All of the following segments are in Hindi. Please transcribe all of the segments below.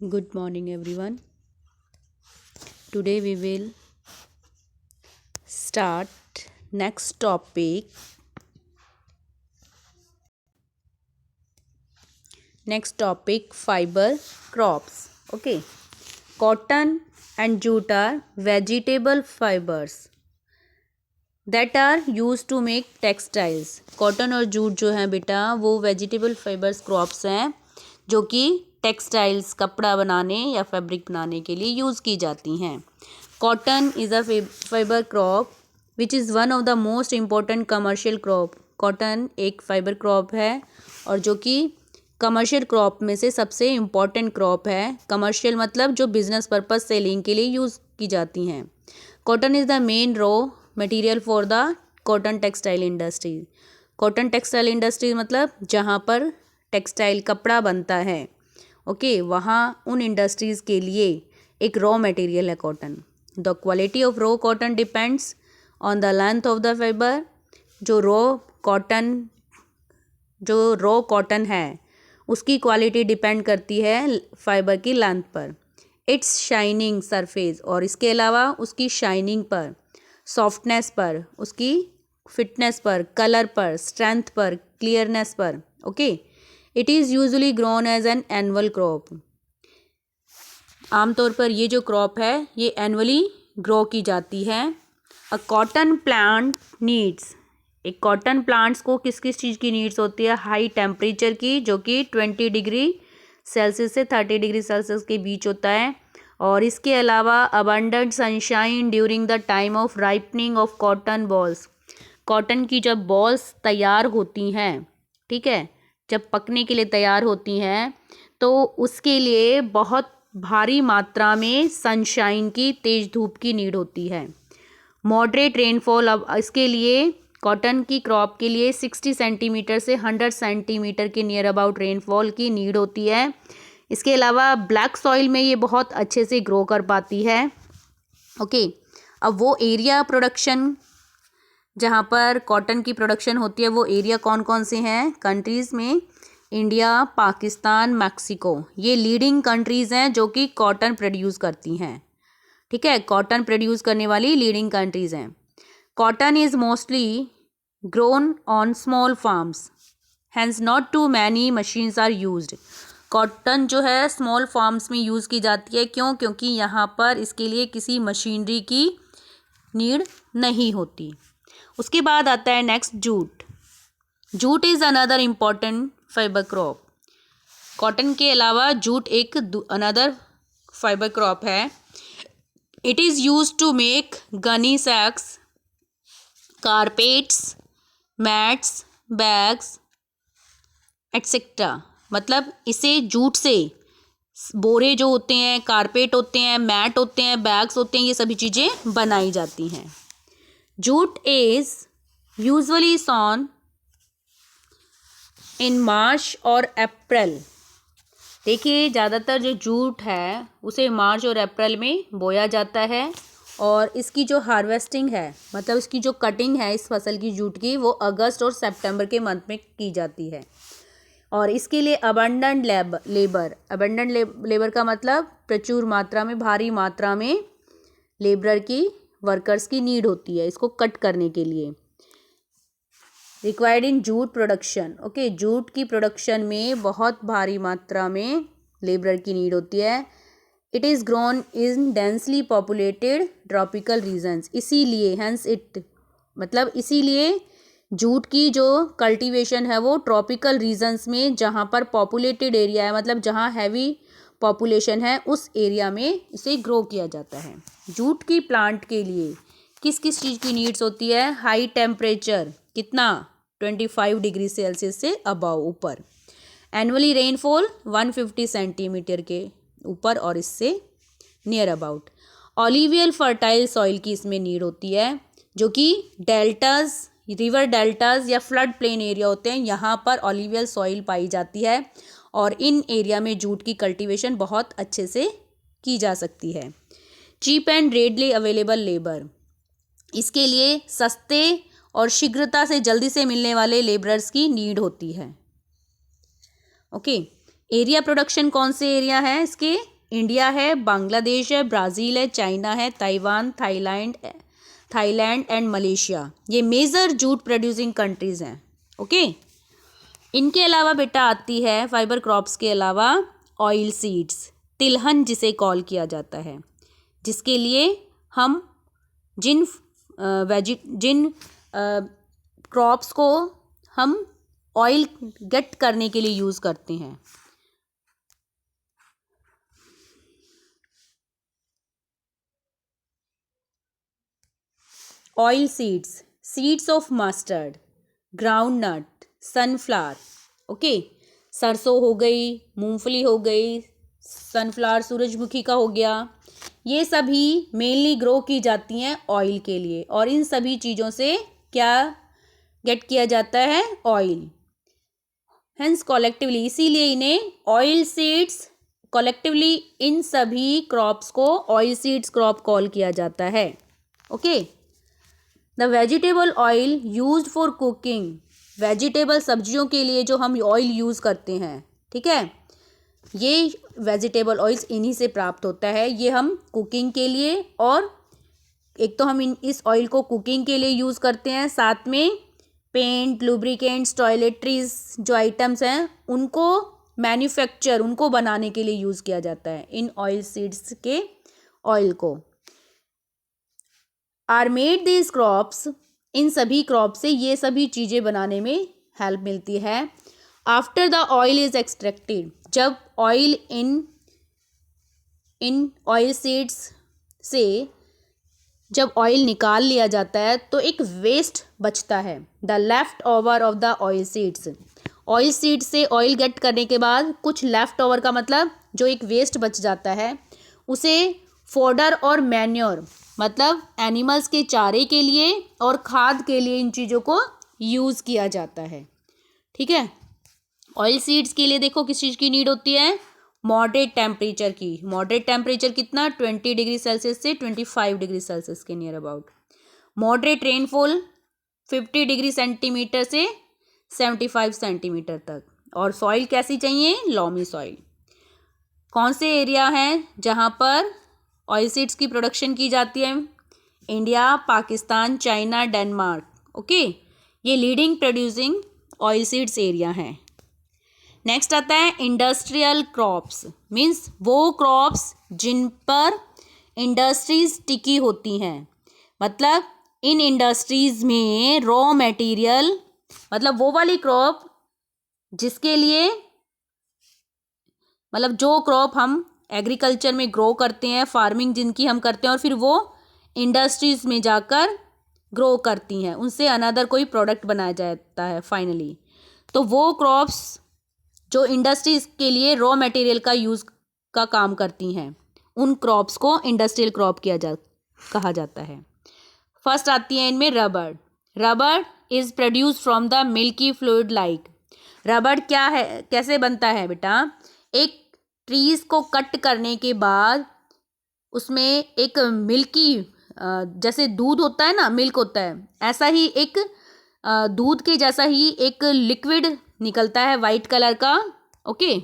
Good morning, everyone. Today we will start next topic. Fiber crops. Okay. Cotton and jute are vegetable fibers that are used to make textiles. Cotton और जूट जो है बेटा वो वेजिटेबल फाइबर्स क्रॉप्स हैं जो कि टेक्सटाइल्स कपड़ा बनाने या फैब्रिक बनाने के लिए यूज़ की जाती हैं. Cotton is a fibre crop which is one of the most important commercial crop. Cotton एक फाइबर क्रॉप है और जो कि कमर्शियल क्रॉप में से सबसे इम्पॉर्टेंट क्रॉप है. कमर्शियल मतलब जो बिजनेस पर्पस सेलिंग के लिए यूज़ की जाती हैं. Cotton is the main raw material for the cotton textile industry. Cotton textile industry मतलब जहाँ पर टेक्सटाइल कपड़ा बनता है. ओके वहाँ उन इंडस्ट्रीज़ के लिए एक रॉ मटेरियल है cotton. The quality of raw cotton depends on the length of the fibre. जो रॉ कॉटन है उसकी क्वालिटी डिपेंड करती है फाइबर की लेंथ पर, इट्स शाइनिंग सरफेस और इसके अलावा उसकी शाइनिंग पर, सॉफ्टनेस पर, उसकी फिटनेस पर, कलर पर, स्ट्रेंथ पर, क्लियरनेस पर. Okay it is usually grown as an annual crop. आमतौर पर ये जो क्रॉप है ये एनुअली ग्रो की जाती है. अ कॉटन प्लांट नीड्स. एक कॉटन प्लांट्स को किस किस चीज़ की नीड्स होती है? हाई टेम्परेचर की जो कि 20 डिग्री सेल्सियस से 30 डिग्री सेल्सियस के बीच होता है. और इसके अलावा abundant sunshine during the time of ripening of cotton balls. Cotton की जब बॉल्स तैयार होती हैं, ठीक है, जब पकने के लिए तैयार होती हैं तो उसके लिए बहुत भारी मात्रा में सनशाइन की तेज़ धूप की नीड होती है. Moderate rainfall. अब इसके लिए कॉटन की क्रॉप के लिए 60 सेंटीमीटर से 100 सेंटीमीटर के नियर अबाउट रेनफॉल की नीड होती है. इसके अलावा ब्लैक सॉइल में ये बहुत अच्छे से ग्रो कर पाती है. ओके अब वो एरिया प्रोडक्शन जहाँ पर कॉटन की प्रोडक्शन होती है वो एरिया कौन कौन से हैं कंट्रीज़ में? India, Pakistan, Mexico. ये लीडिंग कंट्रीज़ हैं जो कि कॉटन प्रोड्यूस करती हैं. ठीक है, कॉटन प्रोड्यूस करने वाली लीडिंग कंट्रीज़ हैं. Cotton is mostly grown on small farms, hence not too many machines are used. Cotton जो है स्मॉल फार्म्स में यूज़ की जाती है. क्यों? क्योंकि यहाँ पर इसके लिए किसी मशीनरी की नीड नहीं होती. उसके बाद आता है next jute. Jute is another important fibre crop. Cotton के अलावा जूट एक अनदर फाइबर क्रॉप है. It is use to make gunny sacks, carpets, mats, bags etcetera. मतलब इसे जूट से बोरे जो होते हैं, कारपेट होते हैं, मैट होते हैं, बैग्स होते हैं, ये सभी चीज़ें बनाई जाती हैं. जूट इज़ यूजुअली सॉन इन मार्च और अप्रैल. देखिए ज़्यादातर जो जूट है उसे मार्च और अप्रैल में बोया जाता है और इसकी जो हार्वेस्टिंग है मतलब इसकी जो कटिंग है इस फसल की जूट की वो अगस्त और सितंबर के मंथ में की जाती है. और इसके लिए अबंडेंट लेबर का मतलब प्रचुर मात्रा में, भारी मात्रा में लेबर की, वर्कर्स की नीड होती है इसको कट करने के लिए. Required in jute production. Okay jute की प्रोडक्शन में बहुत भारी मात्रा में लेबर की नीड होती है. It is grown in densely populated tropical regions. इसीलिए हैंस इट मतलब इसीलिए जूट की जो कल्टीवेशन है वो ट्रॉपिकल रीजन्स में जहाँ पर पॉपुलेटेड एरिया है मतलब जहाँ हैवी पॉपुलेशन है उस एरिया में इसे ग्रो किया जाता है. जूट की प्लांट के लिए किस किस चीज़ की नीड्स होती है? हाई टेम्परेचर, कितना? 25 डिग्री सेल्सियस से अबव, ऊपर. एनुअली रेनफॉल 150 सेंटीमीटर के ऊपर और इससे नियर अबाउट. ऑलिवियल फर्टाइल सॉइल की इसमें नीड होती है जो कि डेल्टाज, रिवर डेल्टाज या फ्लड प्लेन एरिया होते हैं, यहाँ पर ऑलिवियल सॉइल पाई जाती है और इन एरिया में जूट की कल्टीवेशन बहुत अच्छे से की जा सकती है. Cheap and readily available labour. इसके लिए सस्ते और शीघ्रता से जल्दी से मिलने वाले लेबरर्स की नीड होती है. ओके एरिया प्रोडक्शन कौन से एरिया है इसके? इंडिया है, बांग्लादेश है, ब्राज़ील है, चाइना है, ताइवान, थाईलैंड एंड मलेशिया, ये मेजर जूट प्रोड्यूसिंग कंट्रीज़ हैं। ओके, इनके अलावा बेटा आती है फाइबर क्रॉप्स के अलावा ऑयल सीड्स, तिलहन जिसे कॉल किया जाता है, जिसके लिए हम जिन क्रॉप्स को हम ऑयल गेट करने के लिए यूज़ करते हैं। Oil seeds, seeds of mustard, groundnut, sunflower. Okay, सरसों हो गई, मूंगफली हो गई, सनफ्लावर सूरजमुखी का हो गया, ये सभी मेनली ग्रो की जाती हैं ऑयल के लिए, और इन सभी चीज़ों से क्या गेट किया जाता है? ऑयल। हेंस कॉलेक्टिवली, इसीलिए इन्हें ऑयल सीड्स, कॉलेक्टिवली इन सभी क्रॉप्स को ऑयल सीड्स क्रॉप कॉल किया जाता है। Okay, the vegetable oil used for cooking, vegetable सब्जियों के लिए जो हम ऑयल यूज़ करते हैं, ठीक है, ये वेजिटेबल ऑयल्स इन्हीं से प्राप्त होता है। ये हम कुकिंग के लिए, और एक तो हम इस ऑयल को कुकिंग के लिए यूज़ करते हैं, साथ में पेंट, लुब्रिकेंट्स, टॉयलेटरीज जो आइटम्स हैं उनको मैन्युफैक्चर, उनको बनाने के लिए यूज़ किया जाता है इन ऑयल सीड्स के ऑयल को। आर मेड दीज क्रॉप्स, इन सभी क्रॉप से ये सभी चीज़ें बनाने में हेल्प मिलती है। After the oil is extracted, जब ऑयल इन ऑयल सीड्स से जब ऑयल निकाल लिया जाता है तो एक वेस्ट बचता है, the left over of the oil seeds. Oil seed से ऑयल गेट करने के बाद कुछ लेफ्ट ओवर का मतलब जो एक वेस्ट बच जाता है, उसे फोडर और मैन्योर, मतलब एनिमल्स के चारे के लिए और खाद के लिए इन चीज़ों को यूज़ किया जाता है। ठीक है, ऑयल सीड्स के लिए देखो किस चीज़ की नीड होती है? मॉडरेट टेम्परेचर की। मॉडरेट टेम्परेचर कितना? 20 डिग्री सेल्सियस से 25 डिग्री सेल्सियस के near about. Moderate rainfall 50 degree centimetre से 75 सेंटीमीटर तक। और सॉइल कैसी चाहिए? Loamy soil. कौन से एरिया हैं जहाँ पर ऑयल सीड्स की प्रोडक्शन की जाती है? India, Pakistan, China, Denmark. Okay, ये leading producing oil seeds area हैं। नेक्स्ट आता है इंडस्ट्रियल क्रॉप्स, मीन्स वो क्रॉप्स जिन पर इंडस्ट्रीज टिकी होती हैं, मतलब इन इंडस्ट्रीज में रॉ मटेरियल, मतलब वो वाली क्रॉप जिसके लिए, मतलब जो क्रॉप हम एग्रीकल्चर में ग्रो करते हैं, फार्मिंग जिनकी हम करते हैं और फिर वो इंडस्ट्रीज में जाकर ग्रो करती हैं, उनसे अनदर कोई प्रोडक्ट बनाया जाता है फाइनली। तो वो क्रॉप्स जो इंडस्ट्रीज के लिए रॉ मटेरियल का यूज़ का काम करती हैं, उन क्रॉप्स को इंडस्ट्रियल क्रॉप कहा जाता है। फर्स्ट आती है इनमें rubber. Rubber is produce from the milky fluid like. Rubber क्या है, कैसे बनता है बेटा? एक ट्रीज़ को कट करने के बाद उसमें एक मिल्की, जैसे दूध होता है ना, मिल्क होता है, ऐसा ही एक दूध के जैसा ही एक लिक्विड निकलता है वाइट कलर का। ओके,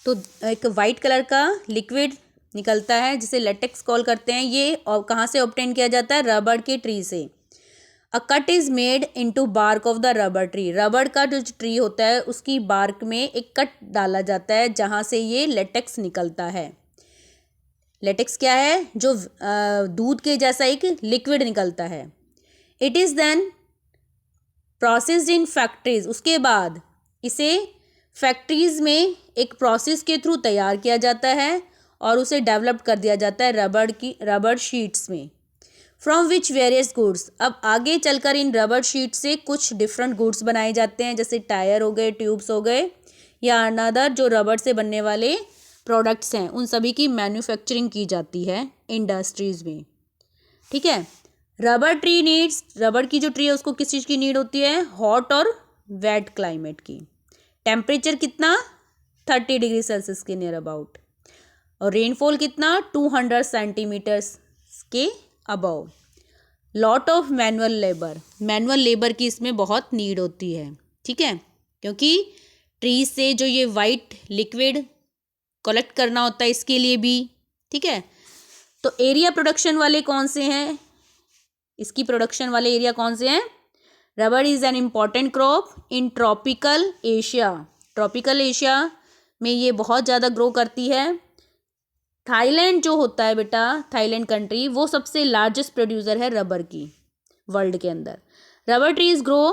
तो एक वाइट कलर का लिक्विड निकलता है जिसे लेटेक्स कॉल करते हैं। ये और कहाँ से ऑब्टेन किया जाता है? रबर के ट्री से। A cut is made into bark of the rubber tree. Rubber का जो ट्री होता है उसकी बार्क में एक कट डाला जाता है जहाँ से ये लेटेक्स निकलता है। लेटेक्स क्या है? जो दूध के जैसा एक लिक्विड निकलता है। It is then processed in factories. उसके बाद इसे फैक्ट्रीज़ में एक प्रोसेस के थ्रू तैयार किया जाता है और उसे डेवलप कर दिया जाता है रबर शीट्स में। From which various goods. अब आगे चलकर इन रबर शीट से कुछ डिफरेंट गुड्स बनाए जाते हैं, जैसे टायर हो गए, ट्यूब्स हो गए, या अनदर जो रबर से बनने वाले प्रोडक्ट्स हैं, उन सभी की मैन्युफैक्चरिंग की जाती है इंडस्ट्रीज़ में। ठीक है, रबर ट्री नीड्स, रबर की जो ट्री है उसको किस चीज़ की नीड होती है? हॉट और वेट क्लाइमेट की। टेम्परेचर कितना? 30 डिग्री सेल्सियस के नियर अबाउट। और रेनफॉल कितना? 200 सेंटीमीटर्स के above. Lot of manual labour. Manual labour की इसमें बहुत नीड होती है, ठीक है, क्योंकि ट्रीज से जो ये वाइट लिक्विड कलेक्ट करना होता है इसके लिए भी, ठीक है। तो एरिया प्रोडक्शन वाले कौन से हैं, इसकी प्रोडक्शन वाले एरिया कौन से हैं? Rubber is an important crop in tropical Asia, tropical Asia में ये बहुत ज़्यादा ग्रो करती है। थाईलैंड जो होता है बेटा, थाईलैंड कंट्री, वो सबसे लार्जेस्ट प्रोड्यूसर है रबर की वर्ल्ड के अंदर। Rubber trees grow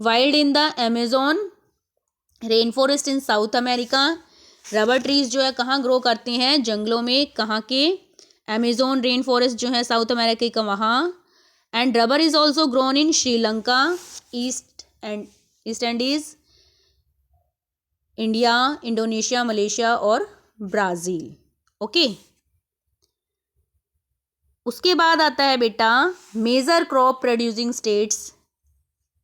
wild in the Amazon rain forest in south America. Rubber trees जो है कहाँ ग्रो करते हैं? जंगलों में। कहाँ के? अमेजोन रेन फॉरेस्ट जो है साउथ अमेरिका का वहाँ। And rubber is also grown in Sri Lanka, East Indies, India, Indonesia, Malaysia और ब्राज़ील। ओके। उसके बाद आता है बेटा major crop producing states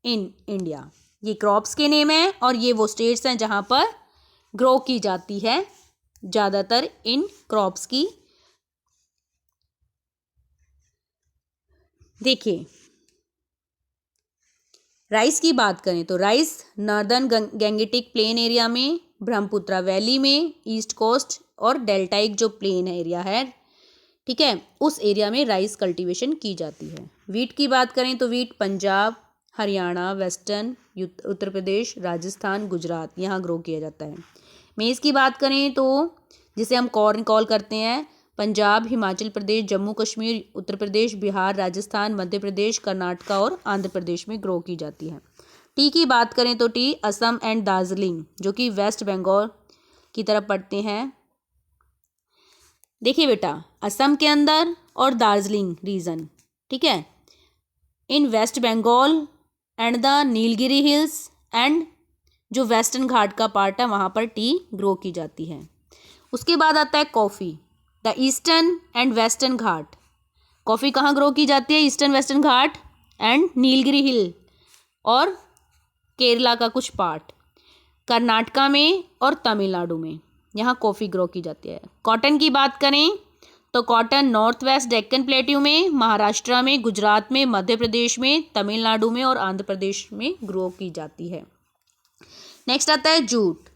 in India. ये क्रॉप्स के नेम है और ये वो स्टेट्स हैं जहाँ पर ग्रो की जाती है ज़्यादातर इन क्रॉप्स की। देखिए, राइस की बात करें तो rice northern Gangetic plain area में, ब्रह्मपुत्रा वैली में, ईस्ट कोस्ट और डेल्टाइक जो प्लेन एरिया है, ठीक है, उस एरिया में राइस कल्टीवेशन की जाती है। वीट की बात करें तो वीट पंजाब, हरियाणा, वेस्टर्न उत्तर प्रदेश, राजस्थान, गुजरात, यहाँ ग्रो किया जाता है। मेज़ की बात करें तो जिसे हम कॉर्न कॉल करते हैं, पंजाब, हिमाचल प्रदेश, जम्मू कश्मीर, उत्तर प्रदेश, बिहार, राजस्थान, मध्य प्रदेश, कर्नाटका और आंध्र प्रदेश में ग्रो की जाती है। टी की बात करें तो टी असम एंड दार्जिलिंग जो कि वेस्ट बंगाल की तरफ पड़ते हैं। देखिए बेटा, असम के अंदर और दार्जिलिंग रीजन, ठीक है, in West Bengal and the Nilgiri hills and जो वेस्टर्न घाट का पार्ट है वहाँ पर टी ग्रो की जाती है। उसके बाद आता है coffee, the eastern and western Ghat. Coffee कहाँ ग्रो की जाती है? Eastern western Ghat and Nilgiri hill और केरला का कुछ पार्ट, कर्नाटका में और तमिलनाडु में, यहाँ कॉफ़ी ग्रो की जाती है। कॉटन की बात करें तो cotton north west Deccan plateau में, महाराष्ट्र में, गुजरात में, मध्य प्रदेश में, तमिलनाडु में और आंध्र प्रदेश में ग्रो की जाती है। नेक्स्ट आता है jute.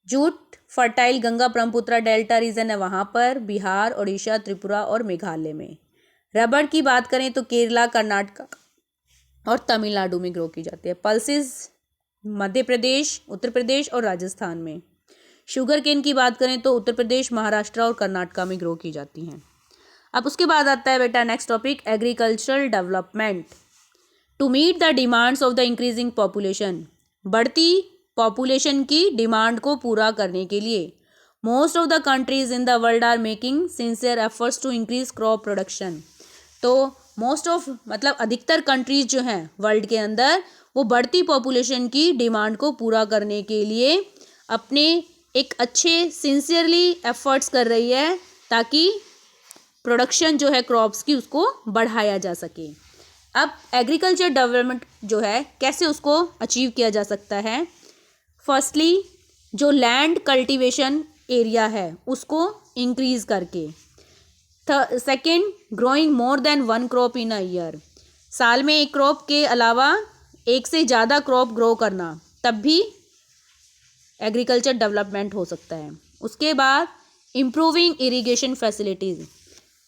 Jute fertile Ganga Brahmaputra delta region है वहाँ पर, बिहार, उड़ीसा, त्रिपुरा और मेघालय में। रबर की बात करें तो केरला, कर्नाटका और तमिलनाडु में ग्रो की जाती है। पल्सेस मध्य प्रदेश, उत्तर प्रदेश और राजस्थान में। शुगर केन की बात करें तो उत्तर प्रदेश, महाराष्ट्र और कर्नाटका में ग्रो की जाती हैं। अब उसके बाद आता है बेटा next topic, agricultural development. To meet the demands of the increasing population, बढ़ती पॉपुलेशन की डिमांड को पूरा करने के लिए most of the countries in the world are making sincere efforts to increase crop production. तो मोस्ट ऑफ मतलब अधिकतर कंट्रीज जो हैं वर्ल्ड के अंदर वो बढ़ती पॉपुलेशन की डिमांड को पूरा करने के लिए अपने एक अच्छे सिंसियरली एफर्ट्स कर रही है ताकि प्रोडक्शन जो है क्रॉप्स की उसको बढ़ाया जा सके। अब एग्रीकल्चर डेवलपमेंट जो है कैसे उसको अचीव किया जा सकता है? फर्स्टली जो लैंड कल्टीवेशन एरिया है उसको इंक्रीज़ करके। Second, growing more than one crop in a year, साल में एक क्रॉप के अलावा एक से ज़्यादा क्रॉप ग्रो करना, तब भी एग्रीकल्चर डेवलपमेंट हो सकता है। उसके बाद इम्प्रूविंग इरिगेशन फैसिलिटीज़।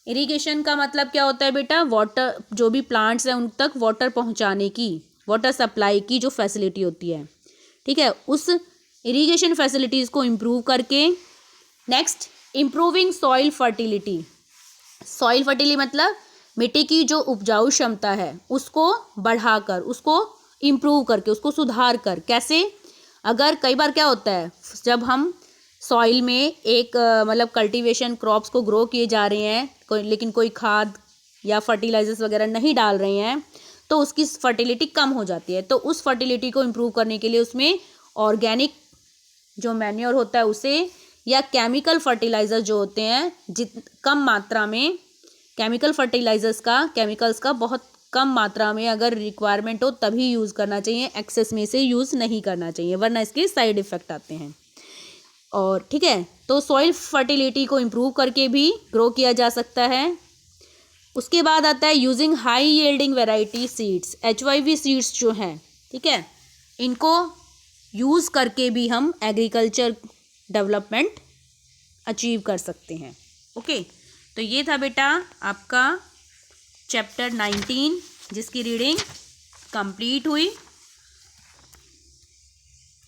इरिगेशन का मतलब क्या होता है बेटा? वाटर, जो भी प्लांट्स हैं उन तक वाटर पहुंचाने की, वाटर सप्लाई की जो फैसिलिटी होती है, ठीक है, उस इरिगेशन फैसिलिटीज़ को इम्प्रूव करके। Next, improving soil fertility. Soil fertility मतलब मिट्टी की जो उपजाऊ क्षमता है उसको बढ़ाकर, उसको इम्प्रूव करके, उसको सुधार कर। कैसे? अगर कई बार क्या होता है जब हम सॉइल में एक मतलब कल्टीवेशन क्रॉप्स को ग्रो किए जा रहे हैं लेकिन कोई खाद या फर्टिलाइजर्स वगैरह नहीं डाल रहे हैं तो उसकी फर्टिलिटी कम हो जाती है। तो उस फर्टिलिटी को इम्प्रूव करने के लिए उसमें ऑर्गेनिक जो मैन्योर होता है उसे, या केमिकल फर्टिलाइज़र जो होते हैं कम मात्रा में, केमिकल्स का बहुत कम मात्रा में अगर रिक्वायरमेंट हो तभी यूज़ करना चाहिए, एक्सेस में से यूज़ नहीं करना चाहिए वरना इसके साइड इफ़ेक्ट आते हैं। और ठीक है, तो सॉइल फर्टिलिटी को इम्प्रूव करके भी ग्रो किया जा सकता है। उसके बाद आता है using high yielding variety seeds, HYV seeds जो हैं, ठीक है, इनको यूज़ करके भी हम एग्रीकल्चर डेवलपमेंट अचीव कर सकते हैं। ओके, तो ये था बेटा आपका चैप्टर 19 जिसकी रीडिंग कंप्लीट हुई।